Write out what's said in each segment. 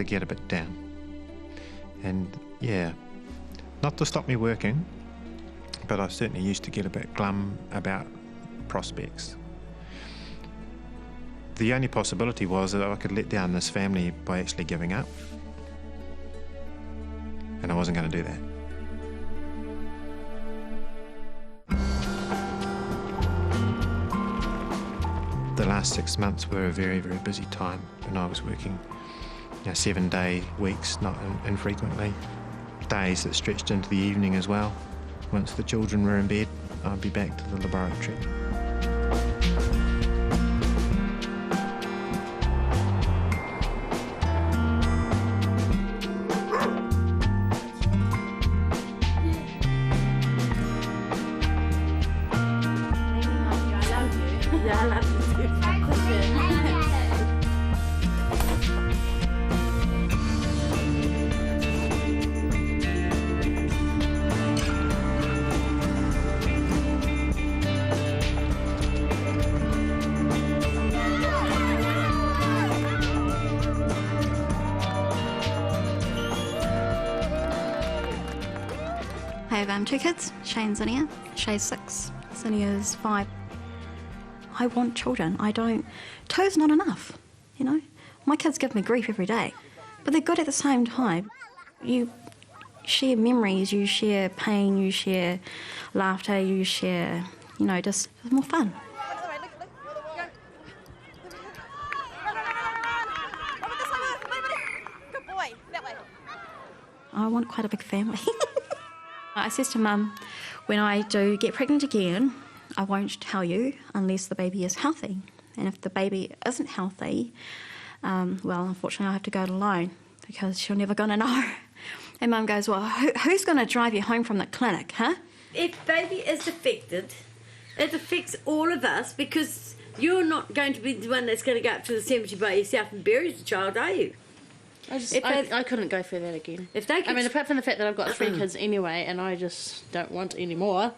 to get a bit down. And yeah, not to stop me working, but I certainly used to get a bit glum about prospects. The only possibility was that I could let down this family by actually giving up. And I wasn't going to do that. The last 6 months were a very, very busy time when I was working 7-day weeks, not infrequently. Days that stretched into the evening as well. Once the children were in bed, I'd be back to the laboratory. I have 2 kids, Shay and Zinnia. Shay's 6, Zinnia's 5. I want children. I don't... 2's not enough, you know. My kids give me grief every day, but they're good at the same time. You share memories, you share pain, you share laughter, you share, you know, just more fun. Good boy, that way. I want quite a big family. I says to Mum, when I do get pregnant again, I won't tell you unless the baby is healthy. And if the baby isn't healthy, well, unfortunately I'll have to go it alone because you're never going to know. And Mum goes, well, who's going to drive you home from the clinic, huh? If baby is affected, it affects all of us because you're not going to be the one that's going to go up to the cemetery by yourself and bury the child, are you? I couldn't go through that again. I mean, apart from the fact that I've got 3 kids anyway, and I just don't want any more.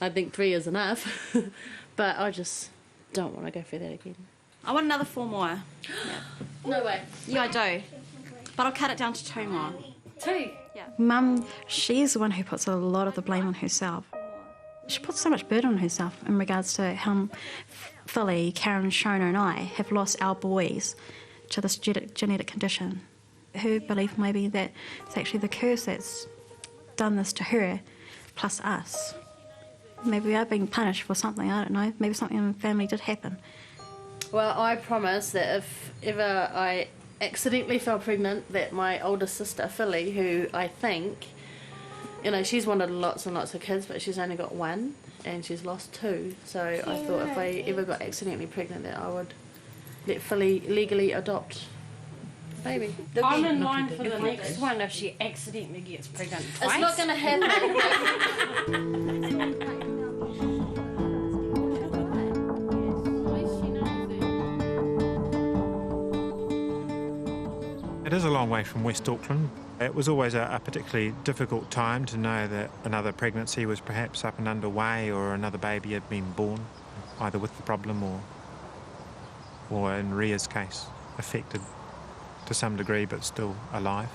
I think 3 is enough. But I just don't want to go through that again. I want another 4 more. Yeah. No way. Yeah, I do. But I'll cut it down to 2 more. 2? Yeah. Mum, she's the one who puts a lot of the blame on herself. She puts so much burden on herself in regards to how Philly, Karen, Shona and I have lost our boys to this genetic condition. Her belief may be that it's actually the curse that's done this to her, plus us. Maybe we are being punished for something, I don't know. Maybe something in the family did happen. Well, I promise that if ever I accidentally fell pregnant, that my older sister, Philly, who I think, you know, she's wanted lots and lots of kids, but she's only got 1, and she's lost 2. So I thought if I ever got accidentally pregnant, that I would let Philly legally adopt the baby. I'm in line for the next one if she accidentally gets pregnant twice. It's not going to happen. It is a long way from West Auckland. It was always a particularly difficult time to know that another pregnancy was perhaps up and underway or another baby had been born, either with the problem or in Ria's case, affected to some degree but still alive.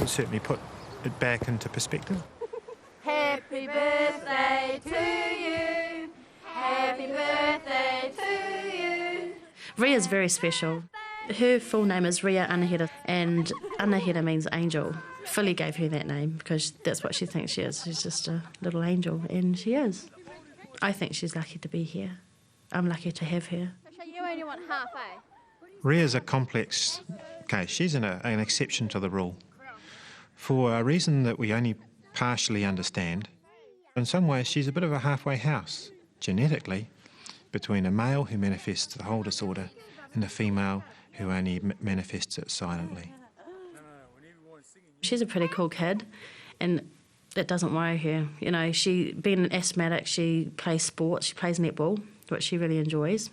It certainly put it back into perspective. Happy birthday to you. Happy birthday to you. Ria's very special. Her full name is Ria Anahera, and Anahera means angel. Philly gave her that name because that's what she thinks she is. She's just a little angel, and she is. I think she's lucky to be here. I'm lucky to have her. You only want half, eh? Ria's a complex case. She's an exception to the rule. For a reason that we only partially understand, in some ways she's a bit of a halfway house, genetically, between a male who manifests the whole disorder and a female who only manifests it silently. She's a pretty cool kid, and that doesn't worry her. You know, she, being an asthmatic, she plays sports, she plays netball, which she really enjoys.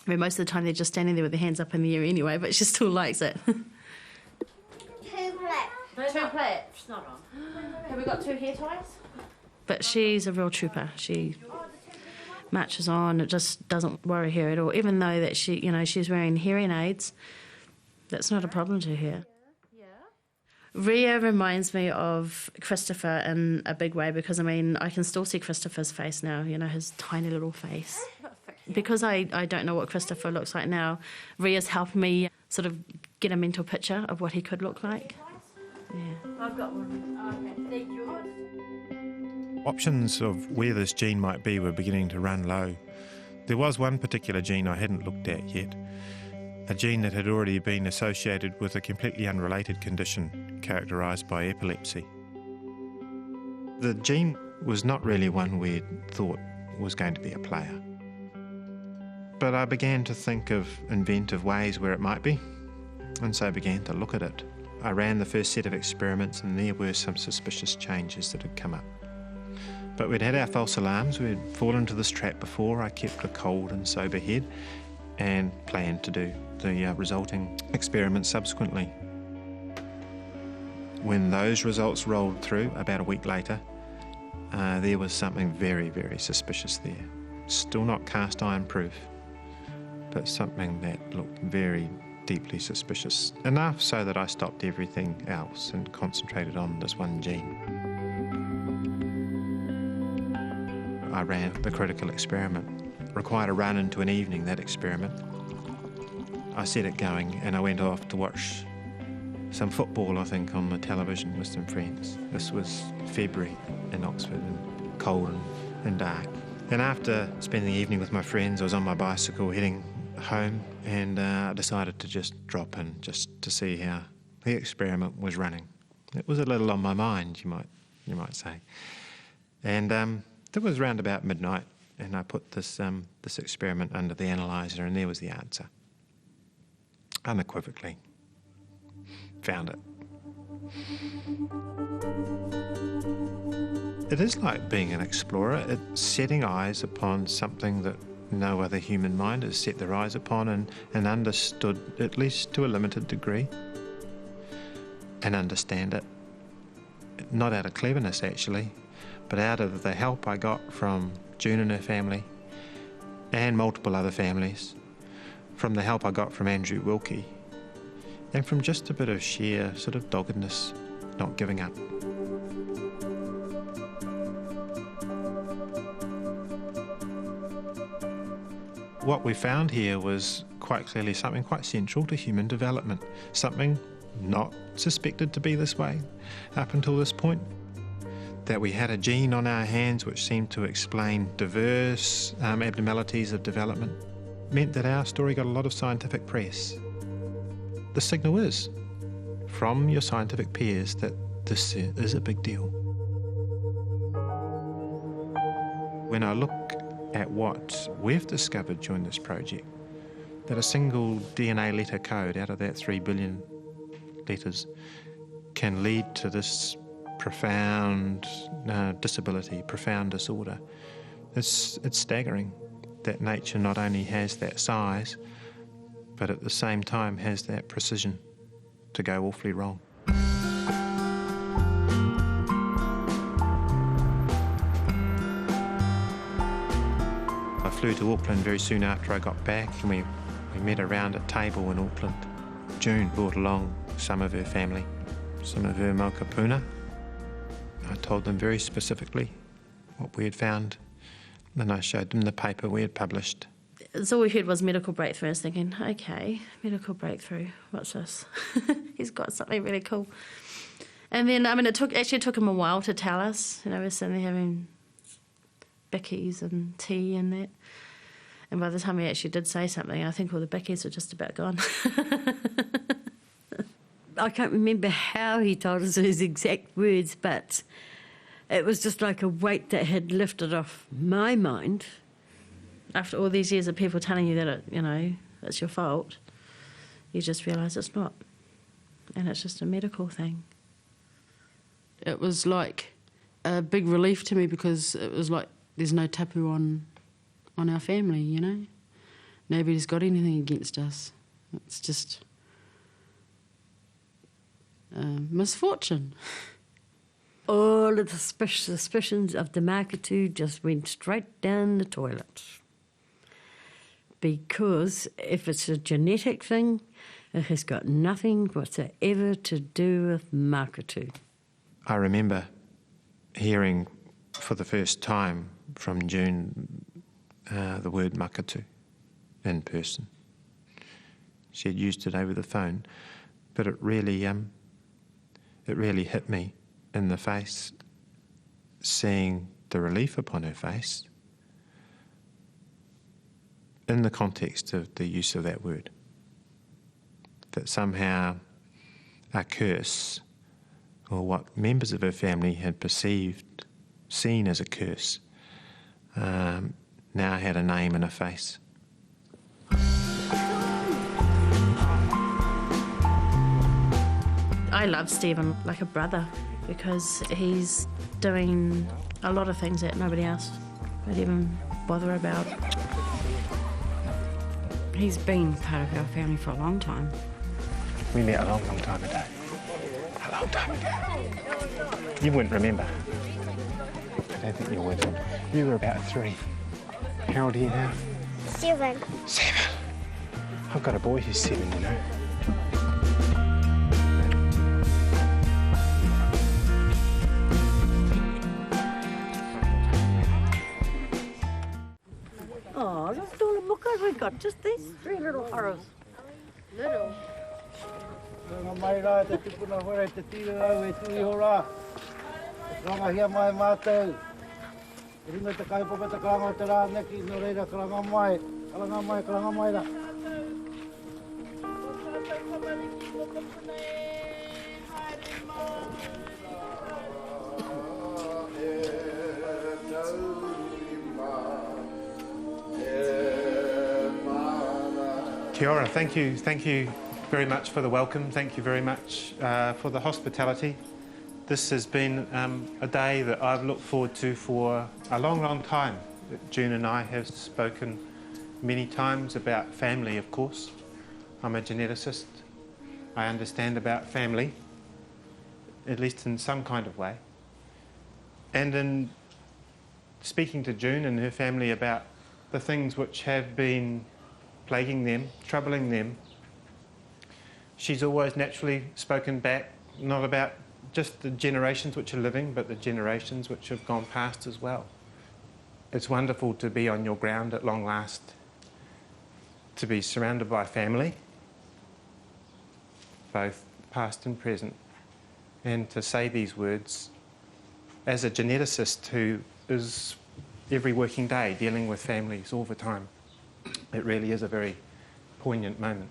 I mean, most of the time they're just standing there with their hands up in the air anyway, but she still likes it. 2 plaits. 2 plaits? Not on. Have we got 2 hair ties? But she's a real trooper. She marches on. It just doesn't worry her at all. Even though that she, you know, she's wearing hearing aids, That's not a problem to her. Ria reminds me of Christopher in a big way because, I mean, I can still see Christopher's face now, you know, his tiny little face. Because I don't know what Christopher looks like now, Ria's helped me sort of get a mental picture of what he could look like. Yeah. I've got one. Okay, take yours. Options of where this gene might be were beginning to run low. There was one particular gene I hadn't looked at yet, a gene that had already been associated with a completely unrelated condition characterised by epilepsy. The gene was not really one we'd thought was going to be a player. But I began to think of inventive ways where it might be, and so began to look at it. I ran the first set of experiments and there were some suspicious changes that had come up. But we'd had our false alarms, we'd fallen into this trap before. I kept a cold and sober head and planned to do the resulting experiments subsequently. When those results rolled through about a week later, there was something very, very suspicious there. Still not cast iron proof, but something that looked very deeply suspicious. Enough so that I stopped everything else and concentrated on this one gene. I ran the critical experiment. It required a run into an evening, that experiment. I set it going and I went off to watch some football, I think, on the television with some friends. This was February in Oxford, and cold and dark. And after spending the evening with my friends, I was on my bicycle heading home, and I decided to just drop in just to see how the experiment was running. It was a little on my mind, you might say. And it was around about midnight, and I put this experiment under the analyzer, and there was the answer. Unequivocally. Found it. It is like being an explorer. It's setting eyes upon something that no other human mind has set their eyes upon and understood, at least to a limited degree, and understand it. Not out of cleverness, actually, but out of the help I got from June and her family and multiple other families, from the help I got from Andrew Wilkie, and from just a bit of sheer sort of doggedness, not giving up. What we found here was quite clearly something quite central to human development, something not suspected to be this way up until this point. That we had a gene on our hands which seemed to explain diverse abnormalities of development meant that our story got a lot of scientific press. The signal is, from your scientific peers, that this is a big deal. When I look at what we've discovered during this project, that a single DNA letter code out of that 3 billion letters can lead to this profound disability, profound disorder. It's staggering that nature not only has that size, but at the same time has that precision to go awfully wrong. I flew to Auckland very soon after I got back, and we met around a table in Auckland. June brought along some of her family, some of her Makutu. I told them very specifically what we had found. Then I showed them the paper we had published. So all we heard was medical breakthrough. I was thinking, okay, medical breakthrough, what's this? He's got something really cool. And then, I mean, it took him a while to tell us. You know, we're sitting there having bickies and tea and that. And by the time he actually did say something, I think all the bickies were just about gone. I can't remember how he told us his exact words, but it was just like a weight that had lifted off my mind. After all these years of people telling you that, it's your fault, you just realise it's not. And it's just a medical thing. It was like a big relief to me because it was like there's no tapu on our family, you know. Nobody's got anything against us. It's just misfortune. All of the suspicions of the Makutu just went straight down the toilet. Because if it's a genetic thing, It has got nothing whatsoever to do with Makutu. I remember hearing for the first time from June the word Makutu in person. She had used it over the phone, but it really hit me in the face, seeing the relief upon her face in the context of the use of that word. That somehow a curse, or what members of her family had seen as a curse, now had a name and a face. I love Stephen like a brother because he's doing a lot of things that nobody else would even bother about. He's been part of our family for a long time. We met a long, long time ago. A long time ago. You wouldn't remember. I don't think you would. You were about 3. How old are you now? 7. 7. I've got a boy who's 7, you know. Oh, look at all the mukas we've got. Just these 3 little horrors. Little. Mai rā te tupuna hore te tira rau e tui hora. Ranga hia mai mātou. Ringa te kaipapa te kalanga te rā neki no reira kalanga mai. Kalanga mai, kalanga mai rā. Kia ora, thank you very much for the welcome. Thank you very much for the hospitality. This has been a day that I've looked forward to for a long, long time. June and I have spoken many times about family, of course. I'm a geneticist. I understand about family, at least in some kind of way. And in speaking to June and her family about the things which have been plaguing them, troubling them, she's always naturally spoken back, not about just the generations which are living, but the generations which have gone past as well. It's wonderful to be on your ground at long last, to be surrounded by family, both past and present, and to say these words as a geneticist who is every working day dealing with families all the time. It really is a very poignant moment.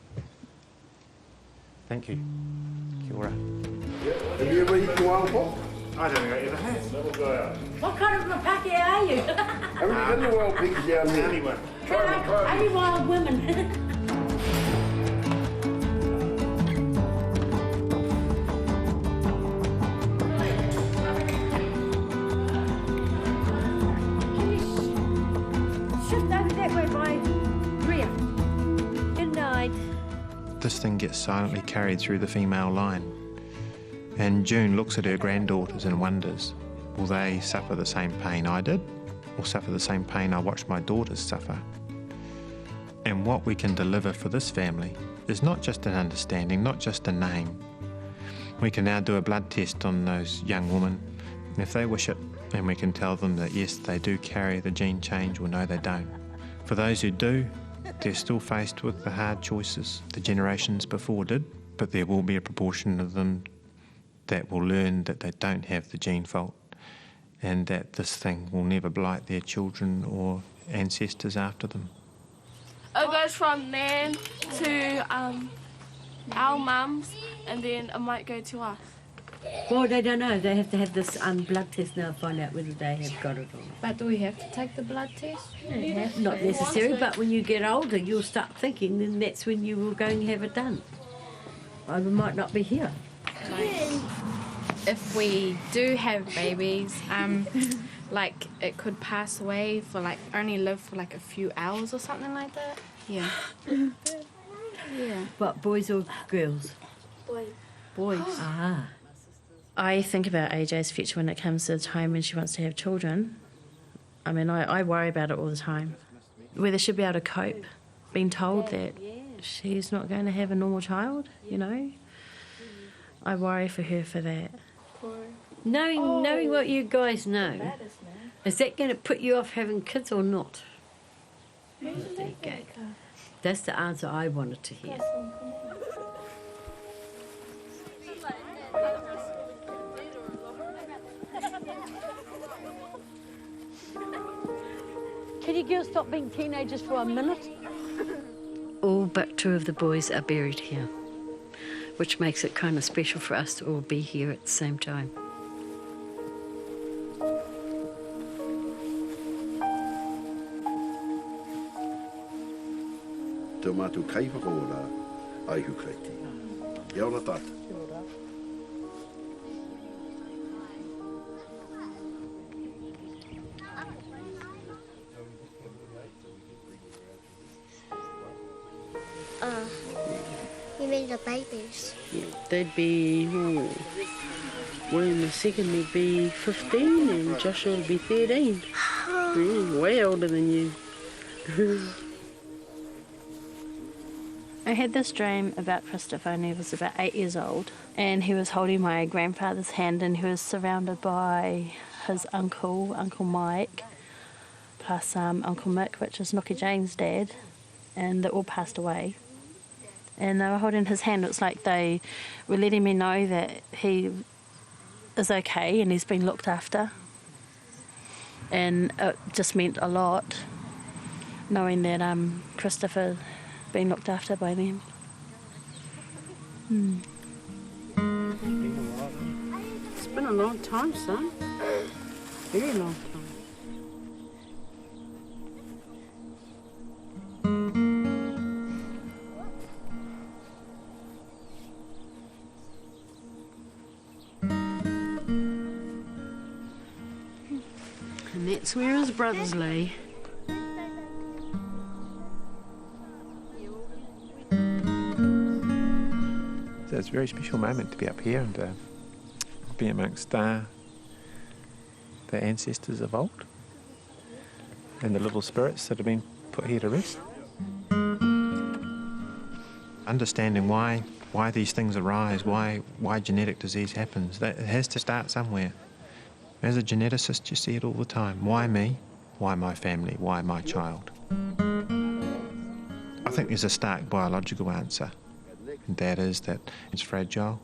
Thank you. Kia ora. Have you ever eaten wild pork? I don't think I ever have. What kind of mapaki are you? Have you got any wild pigs down here? Anyone? Only wild women. This thing gets silently carried through the female line. And June looks at her granddaughters and wonders, will they suffer the same pain I did, or suffer the same pain I watched my daughters suffer? And what we can deliver for this family is not just an understanding, not just a name. We can now do a blood test on those young women, and if they wish it, and we can tell them that yes, they do carry the gene change, or no, they don't. For those who do, they're still faced with the hard choices the generations before did, but there will be a proportion of them that will learn that they don't have the gene fault and that this thing will never blight their children or ancestors after them. It goes from Nan to our mums, and then it might go to us. Well, they don't know. They have to have this blood test now to find out whether they have got it or not. But do we have to take the blood test? Not necessary, but when you get older, you'll start thinking, then that's when you will go and have it done. I might not be here. If we do have babies, like it could pass away for like only live for like a few hours or something like that. Yeah. Yeah. What, boys or girls? Boys. Boys. Ah. I think about AJ's future when it comes to the time when she wants to have children. I mean, I worry about it all the time. Whether she'll be able to cope, being told that she's not going to have a normal child, you know. I worry for her for that. Knowing what you guys know, is that going to put you off having kids or not? There you go. That's the answer I wanted to hear. Can you girls stop being teenagers for a minute? All but 2 of the boys are buried here, which makes it kind of special for us to all be here at the same time. Te mātou kai whakaora ai hukreti. Kia ora tata. You mean the babies? They'd be, William the second would be 15 and Joshua would be 13. Way older than you. I had this dream about Christopher when he was about 8 years old, and he was holding my grandfather's hand, and he was surrounded by his uncle, Uncle Mike, plus Uncle Mick, which is Nookie Jane's dad, and they all passed away. And they were holding his hand. It's like they were letting me know that he is okay and he's been looked after. And it just meant a lot, knowing that Christopher been looked after by them. It's been a long time, son. Very long time. And that's where his brothers lay. So it's a very special moment to be up here and to be amongst the ancestors of old and the little spirits that have been put here to rest. Understanding why these things arise, why genetic disease happens, that it has to start somewhere. As a geneticist, you see it all the time. Why me? Why my family? Why my child? I think there's a stark biological answer, and that is that it's fragile.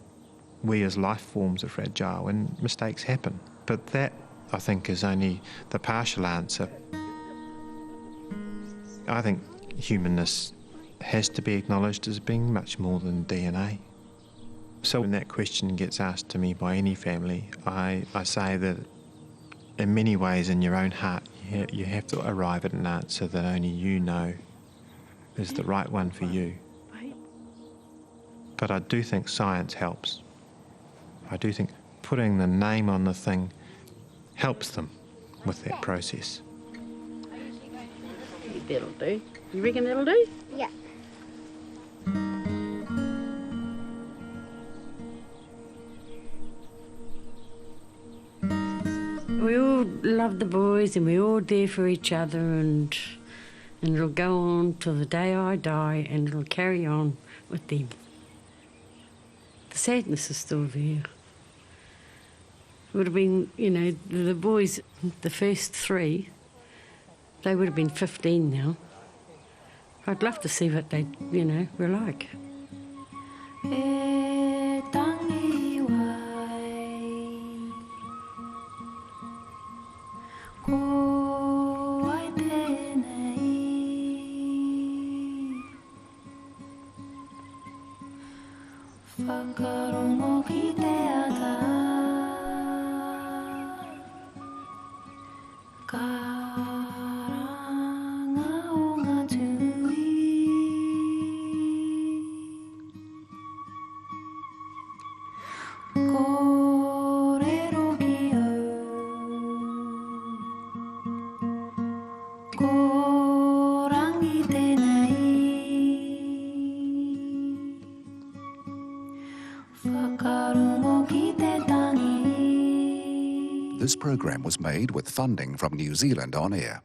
We as life forms are fragile and mistakes happen. But that, I think, is only the partial answer. I think humanness has to be acknowledged as being much more than DNA. So when that question gets asked to me by any family, I say that in many ways in your own heart you have to arrive at an answer that only you know is the right one for you. But I do think science helps. I do think putting the name on the thing helps them with that process. That'll do. You reckon that'll do? Yeah. We all love the boys and we're all there for each other, and it'll go on till the day I die, and it'll carry on with them. The sadness is still there. It would have been, you know, the boys, the first 3, they would have been 15 now. I'd love to see what they, you know, were like. This program was made with funding from New Zealand On Air.